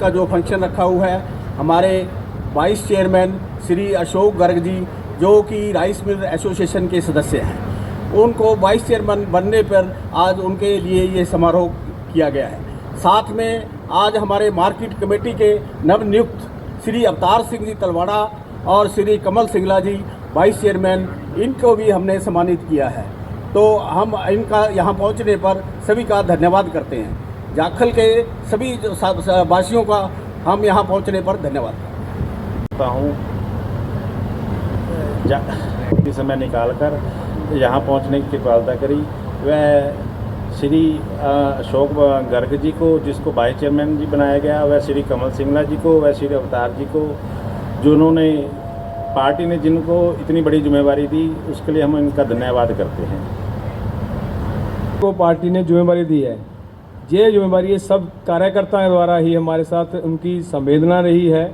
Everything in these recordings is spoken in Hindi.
का जो फंक्शन रखा हुआ है, हमारे वाइस चेयरमैन श्री अशोक गर्ग जी, जो कि राइस मिल एसोसिएशन के सदस्य हैं, उनको वाइस चेयरमैन बनने पर आज उनके लिए ये समारोह किया गया है। साथ में आज हमारे मार्केट कमेटी के नवनियुक्त श्री अवतार सिंह जी तलवाड़ा और श्री कमल सिंगला जी वाइस चेयरमैन, इनको भी हमने सम्मानित किया है। तो हम इनका यहाँ पहुँचने पर सभी का धन्यवाद करते हैं। जाखल के सभी वासियों का हम यहाँ पहुँचने पर धन्यवाद करता हूँ। समय निकालकर यहाँ पहुँचने की कृपालता करी। वह श्री अशोक गर्ग जी को, जिसको वाइस चेयरमैन जी बनाया गया, वह श्री कमल सिंगला जी को, वह श्री अवतार जी को, जिन्होंने पार्टी ने जिनको इतनी बड़ी जिम्मेवारी दी, उसके लिए हम इनका धन्यवाद करते हैं। को पार्टी ने जिम्मेवारी दी है, ये जिम्मेवारी ये सब कार्यकर्ताओं द्वारा ही हमारे साथ उनकी संवेदना रही है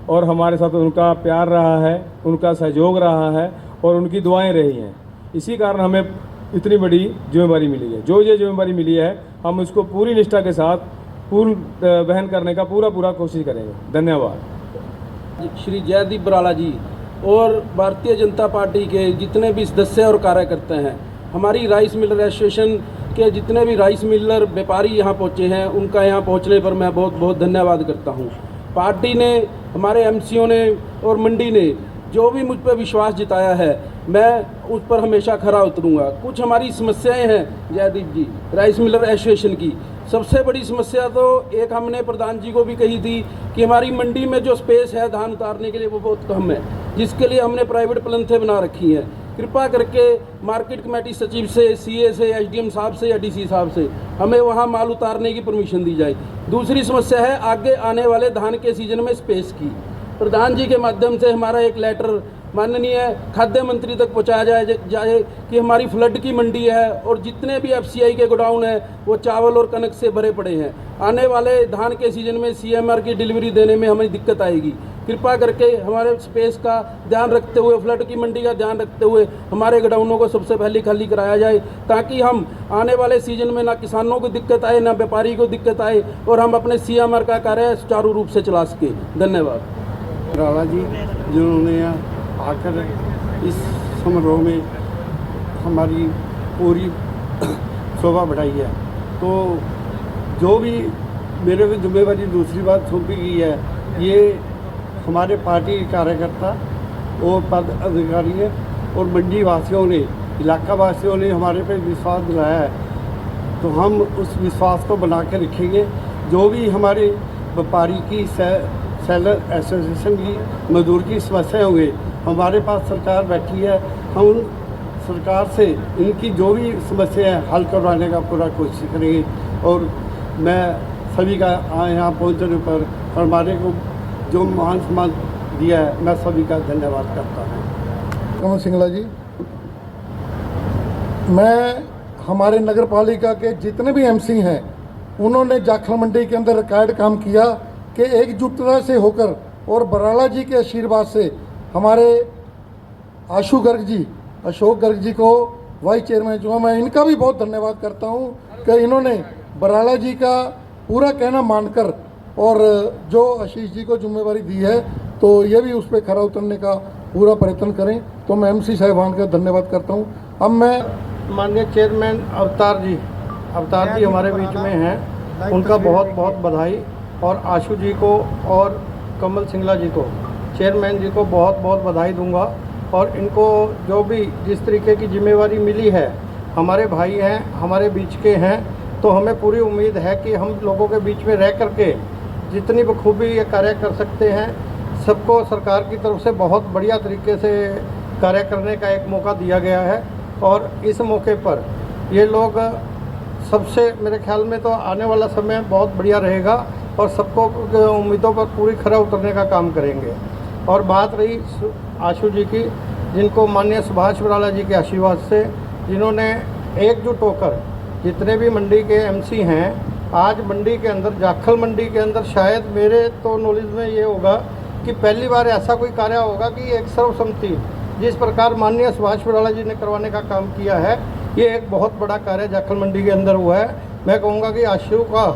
और हमारे साथ उनका प्यार रहा है, उनका सहयोग रहा है और उनकी दुआएं रही हैं। इसी कारण हमें इतनी बड़ी जिम्मेवारी मिली है। जो ये जिम्मेवारी मिली है, हम उसको पूरी निष्ठा के साथ पूर्ण वहन करने का पूरा कोशिश करेंगे। धन्यवाद। श्री जयदीप बराला जी और भारतीय जनता पार्टी के जितने भी सदस्य और कार्यकर्ता हैं, हमारी राइस मिलर एसोसिएशन के जितने भी राइस मिलर व्यापारी यहाँ पहुँचे हैं, उनका यहाँ पहुँचने पर मैं बहुत धन्यवाद करता हूँ। पार्टी ने, हमारे एमसीओ ने और मंडी ने जो भी मुझ पर विश्वास जताया है, मैं उस पर हमेशा खरा उतरूँगा। कुछ हमारी समस्याएं हैं जयदीप जी, राइस मिलर एसोसिएशन की सबसे बड़ी समस्या तो एक हमने प्रधान जी को भी कही थी कि हमारी मंडी में जो स्पेस है धान उतारने के लिए वो बहुत कम है, जिसके लिए हमने प्राइवेट प्लंथें बना रखी हैं। कृपा करके मार्केट कमेटी सचिव से, सीए से, एसडीएम साहब से या डीसी साहब से हमें वहां माल उतारने की परमिशन दी जाए। दूसरी समस्या है आगे आने वाले धान के सीजन में स्पेस की। प्रधान जी के माध्यम से हमारा एक लेटर माननीय खाद्य मंत्री तक पहुंचाया जाए कि हमारी फ्लड की मंडी है और जितने भी एफसीआई के गोडाउन है वो चावल और कनक से भरे पड़े हैं। आने वाले धान के सीजन में सीएमआर की डिलीवरी देने में हमें दिक्कत आएगी। कृपा करके हमारे स्पेस का ध्यान रखते हुए, फ्लड की मंडी का ध्यान रखते हुए हमारे गोडाउनों को सबसे पहले खाली कराया जाए, ताकि हम आने वाले सीजन में ना किसानों को दिक्कत आए, ना व्यापारी को दिक्कत आए और हम अपने सीएमआर का कार्य सुचारू रूप से चला सके। धन्यवाद। राणा जी, जिन्होंने आकर इस समारोह में हमारी पूरी शोभा बढ़ाई है। तो जो भी मेरे को जिम्मेवारी दूसरी बात सौंपी गई है, ये हमारे पार्टी के कार्यकर्ता और पद अधिकारी हैं और मंडी वासियों ने, इलाका वासियों ने हमारे पे विश्वास दिलाया है, तो हम उस विश्वास को बना के रखेंगे। जो भी हमारे व्यापारी की सेलर एसोसिएशन की, मजदूर की समस्याएं होंगी, हमारे पास सरकार बैठी है, हम उन सरकार से इनकी जो भी समस्या है हल करवाने का पूरा कोशिश करेंगे। और मैं सभी का यहाँ पहुँचने पर और हमारे को जो मान सम्मान दिया है, मैं सभी का धन्यवाद करता हूँ। कमल सिंगला जी, मैं हमारे नगर पालिका के जितने भी एमसी हैं, उन्होंने जाखल मंडी के अंदर रिकॉर्ड काम किया कि एकजुटता से होकर और बराला जी के आशीर्वाद से हमारे आशु गर्ग जी, अशोक गर्ग जी को वाइस चेयरमैन जो, मैं इनका भी बहुत धन्यवाद करता हूं कि इन्होंने बराला जी का पूरा कहना मानकर और जो आशीष जी को जिम्मेवारी दी है, तो ये भी उस पर खरा उतरने का पूरा प्रयत्न करें। तो मैं एमसी साहिबान का धन्यवाद करता हूँ। अब मैं माननीय चेयरमैन अवतार जी हमारे बीच में हैं, उनका बहुत बधाई, और आशु जी को और कमल सिंगला जी को, चेयरमैन जी को बहुत बधाई दूंगा। और इनको जो भी जिस तरीके की जिम्मेवारी मिली है, हमारे भाई हैं, हमारे बीच के हैं, तो हमें पूरी उम्मीद है कि हम लोगों के बीच में रह करके जितनी बखूबी ये कार्य कर सकते हैं। सबको सरकार की तरफ से बहुत बढ़िया तरीके से कार्य करने का एक मौका दिया गया है और इस मौके पर ये लोग सबसे, मेरे ख्याल में तो आने वाला समय बहुत बढ़िया रहेगा और सबको उम्मीदों पर पूरी खरा उतरने का काम करेंगे। और बात रही आशु जी की, जिनको माननीय सुभाष बराला जी के आशीर्वाद से, जिन्होंने एकजुट होकर जितने भी मंडी के एमसी हैं, आज मंडी के अंदर, जाखल मंडी के अंदर शायद मेरे तो नॉलेज में ये होगा कि पहली बार ऐसा कोई कार्य होगा कि एक सर्वसम्मति जिस प्रकार माननीय सुभाष बराला जी ने करवाने का काम किया है, ये एक बहुत बड़ा कार्य जाखल मंडी के अंदर हुआ है। मैं कहूँगा कि आशु का,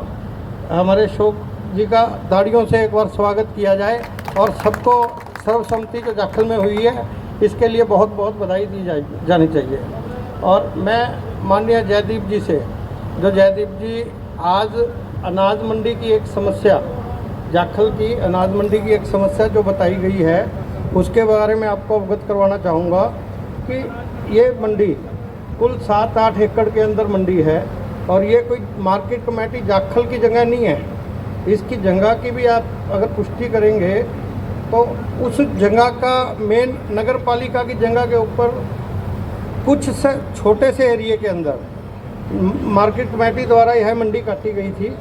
हमारे अशोक जी का ताड़ियों से एक बार स्वागत किया जाए और सबको सर्वसम्मति जो जाखल में हुई है इसके लिए बहुत बहुत बधाई दी जानी चाहिए। और मैं माननीय जयदीप जी से, जो जयदीप जी आज अनाज मंडी की एक समस्या, जाखल की अनाज मंडी की एक समस्या जो बताई गई है उसके बारे में आपको अवगत करवाना चाहूँगा कि ये मंडी कुल 7-8 एकड़ के अंदर मंडी है और ये कोई मार्केट कमेटी जाखल की जगह नहीं है। इसकी जगह की भी आप अगर पुष्टि करेंगे तो उस जगह का मेन नगर पालिका की जगह के ऊपर कुछ से छोटे से एरिए के अंदर मार्केट कमेटी द्वारा यह मंडी काटी गई थी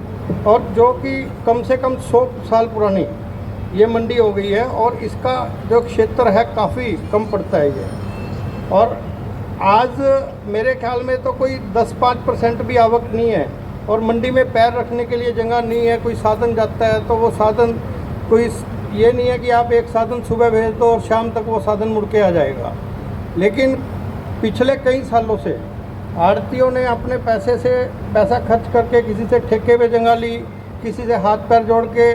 और जो कि कम से कम 100 साल पुरानी ये मंडी हो गई है और इसका जो क्षेत्र है काफ़ी कम पड़ता है ये। और आज मेरे ख्याल में तो कोई 10-5% भी आवक नहीं है और मंडी में पैर रखने के लिए जगह नहीं है। कोई साधन जाता है तो वो साधन कोई ये नहीं है कि आप एक साधन सुबह भेज दो और शाम तक वो साधन मुड़ के आ जाएगा। लेकिन पिछले कई सालों से आड़तियों ने अपने पैसे से पैसा खर्च करके किसी से ठेके पे जगह ली, किसी से हाथ पैर जोड़ के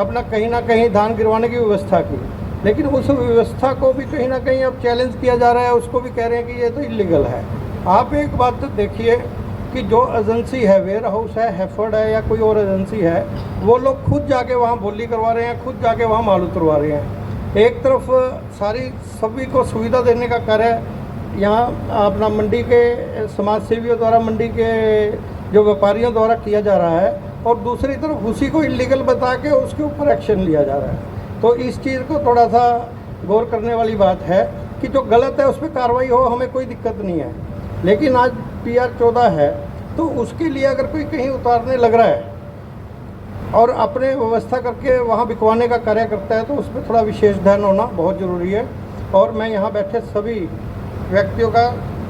अपना कहीं ना कहीं धान गिरवाने की व्यवस्था की, लेकिन उस व्यवस्था को भी कहीं ना कहीं अब चैलेंज किया जा रहा है। उसको भी कह रहे हैं कि ये तो इलीगल है। आप एक बात तो देखिए कि जो एजेंसी है, वेयर हाउस है, हैफर्ड है या कोई और एजेंसी है, वो लोग खुद जाके वहाँ बोली करवा रहे हैं, खुद जाके वहाँ माल उतरवा रहे हैं। एक तरफ सारी सभी को सुविधा देने का कार्य यहाँ अपना मंडी के समाज सेवियों द्वारा, मंडी के जो व्यापारियों द्वारा किया जा रहा है और दूसरी तरफ उसी को इलीगल बता के उसके ऊपर एक्शन लिया जा रहा है। तो इस चीज़ को थोड़ा सा गौर करने वाली बात है कि जो गलत है उस पर कार्रवाई हो, हमें कोई दिक्कत नहीं है। लेकिन आज PR 14 है तो उसके लिए अगर कोई कहीं उतारने लग रहा है और अपने व्यवस्था करके वहाँ बिकवाने का कार्य करता है तो उस पर थोड़ा विशेष ध्यान होना बहुत ज़रूरी है। और मैं यहाँ बैठे सभी व्यक्तियों का,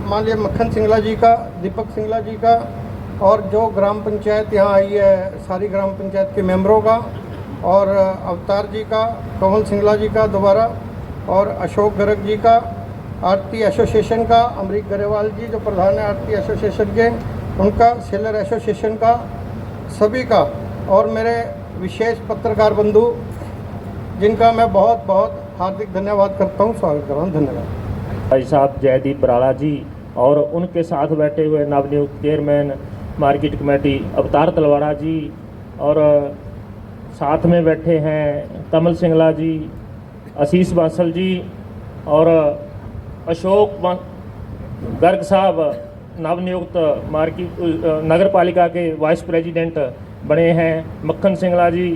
मान लिया मक्खन सिंगला जी का, दीपक सिंगला जी का और जो ग्राम पंचायत यहाँ आई है सारी ग्राम पंचायत के मेंबरों का और अवतार जी का, कमल सिंगला जी का दोबारा और अशोक गर्ग जी का, आरती एसोसिएशन का, अमरीक गरेवाल जी जो प्रधान है आरती एसोसिएशन के, उनका, सेलर एसोसिएशन का, सभी का और मेरे विशेष पत्रकार बंधु जिनका मैं बहुत बहुत हार्दिक धन्यवाद करता हूँ, स्वागत कर रहा हूँ। धन्यवाद। भाई साहब जयदीप बराला जी और उनके साथ बैठे हुए नवनियुक्त चेयरमैन मार्केट कमेटी अवतार तलवाड़ा जी और साथ में बैठे हैं कमल सिंगला जी, आशीष बांसल जी और अशोक गर्ग साहब नवनियुक्त मार्केट नगर पालिका के वाइस प्रेसिडेंट बने हैं, मक्खन सिंगला जी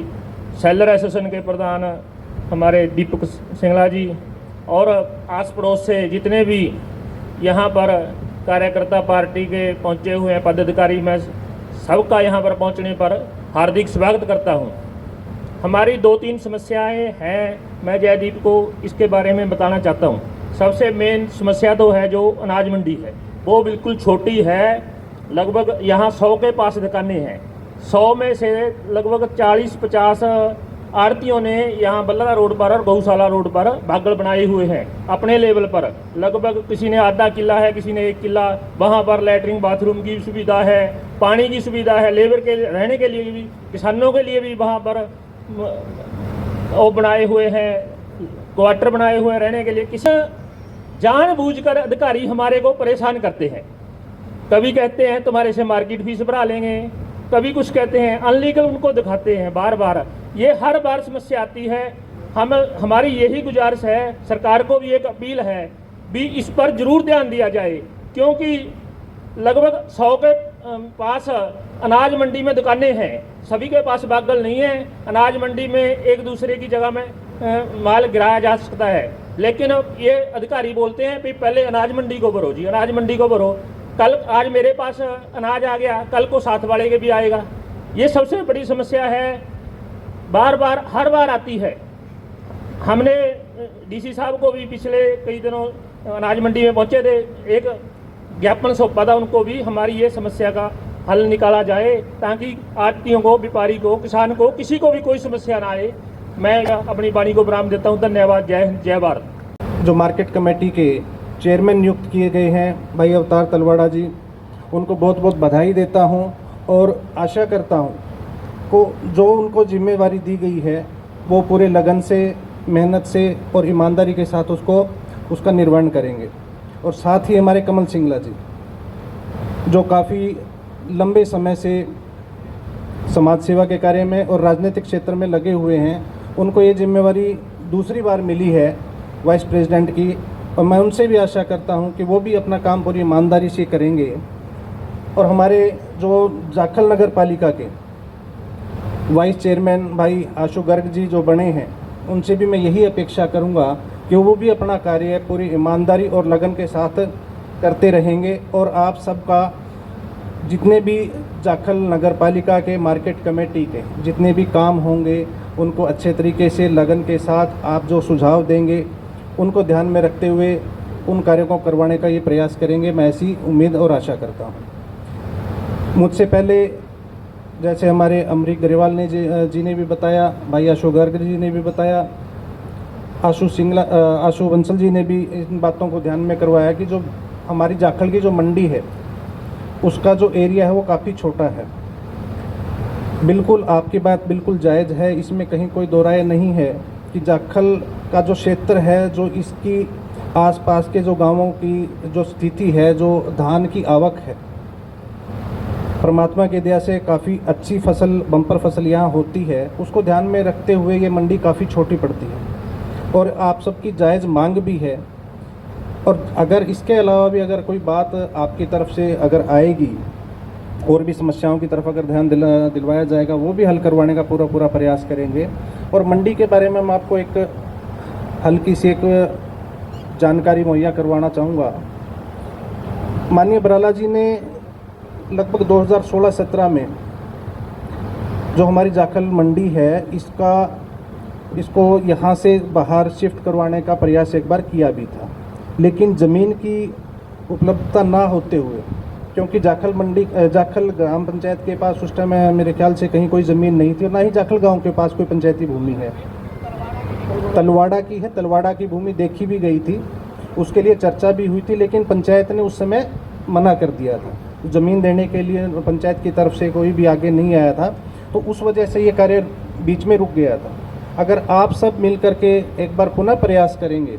सेलर एसोसिएशन के प्रधान हमारे दीपक सिंगला जी और आस पड़ोस से जितने भी यहाँ पर कार्यकर्ता पार्टी के पहुँचे हुए हैं पदाधिकारी, मैं सबका यहाँ पर पहुँचने पर हार्दिक स्वागत करता हूँ। हमारी 2-3 समस्याएं हैं, मैं जयदीप को इसके बारे में बताना चाहता हूँ। सबसे मेन समस्या तो है जो अनाज मंडी है, वो बिल्कुल छोटी है। लगभग यहाँ 100 के पास दुकानें हैं। 100 में से लगभग 40-50 आड़तियों ने यहाँ बल्लरा रोड पर और गौशाला रोड पर बागड़ बनाए हुए हैं अपने लेवल पर। लगभग किसी ने आधा किला है, किसी ने 1 किला। वहाँ पर लैट्रिन बाथरूम की सुविधा है, पानी की सुविधा है, लेबर के रहने के लिए भी, किसानों के लिए भी वहाँ पर वो बनाए हुए हैं, क्वार्टर बनाए हुए हैं रहने के लिए। किसी जानबूझकर अधिकारी हमारे को परेशान करते हैं। कभी कहते हैं तुम्हारे से मार्केट फीस भरा लेंगे, कभी कुछ कहते हैं अनलीगल उनको दिखाते हैं। बार बार ये हर बार समस्या आती है। हमारी यही गुजारिश है, सरकार को भी एक अपील है भी इस पर ज़रूर ध्यान दिया जाए, क्योंकि लगभग 100 के पास अनाज मंडी में दुकानें हैं, सभी के पास बागल नहीं है। अनाज मंडी में एक दूसरे की जगह में माल गिराया जा सकता है, लेकिन ये अधिकारी बोलते हैं कि पहले अनाज मंडी को भरो जी, अनाज मंडी को भरो। कल आज मेरे पास अनाज आ गया, कल को साथ वाले के भी आएगा। ये सबसे बड़ी समस्या है, बार बार हर बार आती है। हमने DC साहब को भी पिछले कई दिनों अनाज मंडी में पहुंचे थे, एक ज्ञापन सौंपा था उनको भी, हमारी ये समस्या का हल निकाला जाए ताकि आड़तियों को, व्यापारी को, किसान को, किसी को भी कोई समस्या ना आए। मैं अपनी वाणी को विराम देता हूँ। धन्यवाद। जय हिंद, जय भारत। जो मार्केट कमेटी के चेयरमैन नियुक्त किए गए हैं भाई अवतार तलवाड़ा जी, उनको बहुत बहुत बधाई देता हूं और आशा करता हूं को जो उनको जिम्मेवारी दी गई है वो पूरे लगन से, मेहनत से और ईमानदारी के साथ उसका निर्वहन करेंगे। और साथ ही हमारे कमल सिंगला जी जो काफ़ी लंबे समय से समाज सेवा के कार्य में और राजनीतिक क्षेत्र में लगे हुए हैं, उनको ये जिम्मेवारी दूसरी बार मिली है वाइस प्रेसिडेंट की, और मैं उनसे भी आशा करता हूं कि वो भी अपना काम पूरी ईमानदारी से करेंगे। और हमारे जो जाखल नगर पालिका के वाइस चेयरमैन भाई आशु गर्ग जी जो बने हैं, उनसे भी मैं यही अपेक्षा करूंगा कि वो भी अपना कार्य पूरी ईमानदारी और लगन के साथ करते रहेंगे। और आप सबका जितने भी जाखल नगर पालिका के मार्केट कमेटी के जितने भी काम होंगे उनको अच्छे तरीके से लगन के साथ आप जो सुझाव देंगे उनको ध्यान में रखते हुए उन कार्यों को करवाने का ये प्रयास करेंगे। मैं ऐसी उम्मीद और आशा करता हूँ। मुझसे पहले जैसे हमारे अमरीक गरेवाल ने जी ने भी बताया, भाई अशोक गर्ग जी ने भी बताया, आशु बंसल जी ने भी इन बातों को ध्यान में करवाया कि जो हमारी जाखल की जो मंडी है उसका जो एरिया है वो काफ़ी छोटा है। बिल्कुल आपकी बात बिल्कुल जायज़ है, इसमें कहीं कोई दो राय नहीं है कि जाखल का जो क्षेत्र है, जो इसकी आसपास के जो गांवों की जो स्थिति है, जो धान की आवक है, परमात्मा की दया से काफ़ी अच्छी फसल, बम्पर फसल यहाँ होती है, उसको ध्यान में रखते हुए ये मंडी काफ़ी छोटी पड़ती है और आप सबकी जायज़ मांग भी है। और अगर इसके अलावा भी अगर कोई बात आपकी तरफ से अगर आएगी और भी समस्याओं की तरफ अगर ध्यान दिलवाया जाएगा, वो भी हल करवाने का पूरा प्रयास करेंगे। और मंडी के बारे में मैं आपको एक हल्की सी एक जानकारी मुहैया करवाना चाहूँगा। माननीय बराला जी ने लगभग 2016-17 में जो हमारी जाखल मंडी है इसको यहाँ से बाहर शिफ्ट करवाने का प्रयास एक बार किया भी था, लेकिन ज़मीन की उपलब्धता ना होते हुए, क्योंकि जाखल ग्राम पंचायत के पास उस टाइम मेरे ख्याल से कहीं कोई ज़मीन नहीं थी और ना ही जाखल गांव के पास कोई पंचायती भूमि है। तलवाड़ा की है, तलवाड़ा की भूमि देखी भी गई थी, उसके लिए चर्चा भी हुई थी, लेकिन पंचायत ने उस समय मना कर दिया था। ज़मीन देने के लिए पंचायत की तरफ से कोई भी आगे नहीं आया था, तो उस वजह से ये कार्य बीच में रुक गया था। अगर आप सब मिल करके एक बार पुनः प्रयास करेंगे,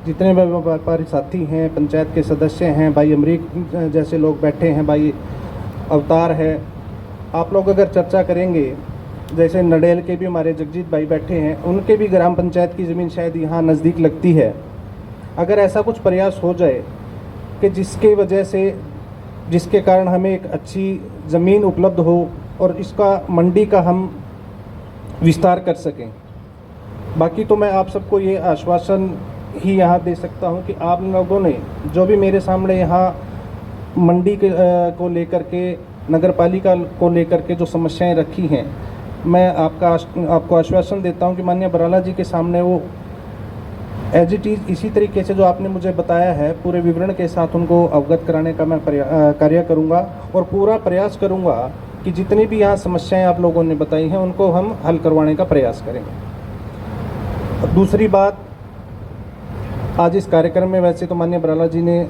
जितने भी व्यापारी साथी हैं, पंचायत के सदस्य हैं, भाई अमरीक जैसे लोग बैठे हैं, भाई अवतार है, आप लोग अगर चर्चा करेंगे, जैसे नडेल के भी हमारे जगजीत भाई बैठे हैं, उनके भी ग्राम पंचायत की ज़मीन शायद यहाँ नज़दीक लगती है। अगर ऐसा कुछ प्रयास हो जाए कि जिसके कारण हमें एक अच्छी ज़मीन उपलब्ध हो और इसका मंडी का हम विस्तार कर सकें। बाकी तो मैं आप सबको ये आश्वासन ही यहाँ दे सकता हूँ कि आप लोगों ने जो भी मेरे सामने यहाँ मंडी को लेकर के, नगर पालिका को लेकर के जो समस्याएं रखी हैं, मैं आपको आश्वासन देता हूँ कि माननीय बराला जी के सामने वो एज इट इज़ इसी तरीके से जो आपने मुझे बताया है पूरे विवरण के साथ उनको अवगत कराने का मैं कार्य करूँगा और पूरा प्रयास करूँगा कि जितनी भी यहाँ समस्याएं आप लोगों ने बताई हैं उनको हम हल करवाने का प्रयास करेंगे। दूसरी बात, आज इस कार्यक्रम में वैसे तो माननीय बराला जी ने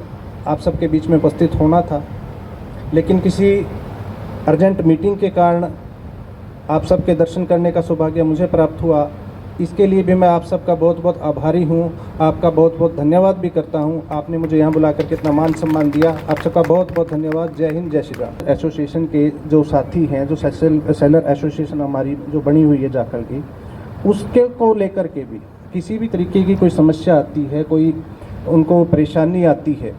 आप सबके बीच में उपस्थित होना था, लेकिन किसी अर्जेंट मीटिंग के कारण आप सबके दर्शन करने का सौभाग्य मुझे प्राप्त हुआ। इसके लिए भी मैं आप सबका बहुत बहुत आभारी हूँ, आपका बहुत बहुत धन्यवाद भी करता हूँ। आपने मुझे यहाँ बुला करके इतना मान सम्मान दिया, आप सबका बहुत बहुत धन्यवाद। जय हिंद, जय श्री राम। एसोसिएशन के जो साथी हैं, जो सेलर एसोसिएशन हमारी जो बनी हुई है जाखल की, उसके को लेकर के भी किसी भी तरीके की कोई समस्या आती है, कोई उनको परेशानी आती है,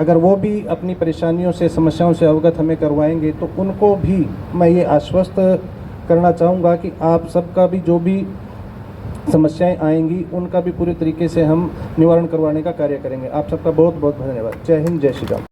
अगर वो भी अपनी परेशानियों से, समस्याओं से अवगत हमें करवाएंगे तो उनको भी मैं ये आश्वस्त करना चाहूँगा कि आप सबका भी जो भी समस्याएं आएंगी उनका भी पूरे तरीके से हम निवारण करवाने का कार्य करेंगे। आप सबका बहुत बहुत धन्यवाद। जय हिंद, जय श्री राम।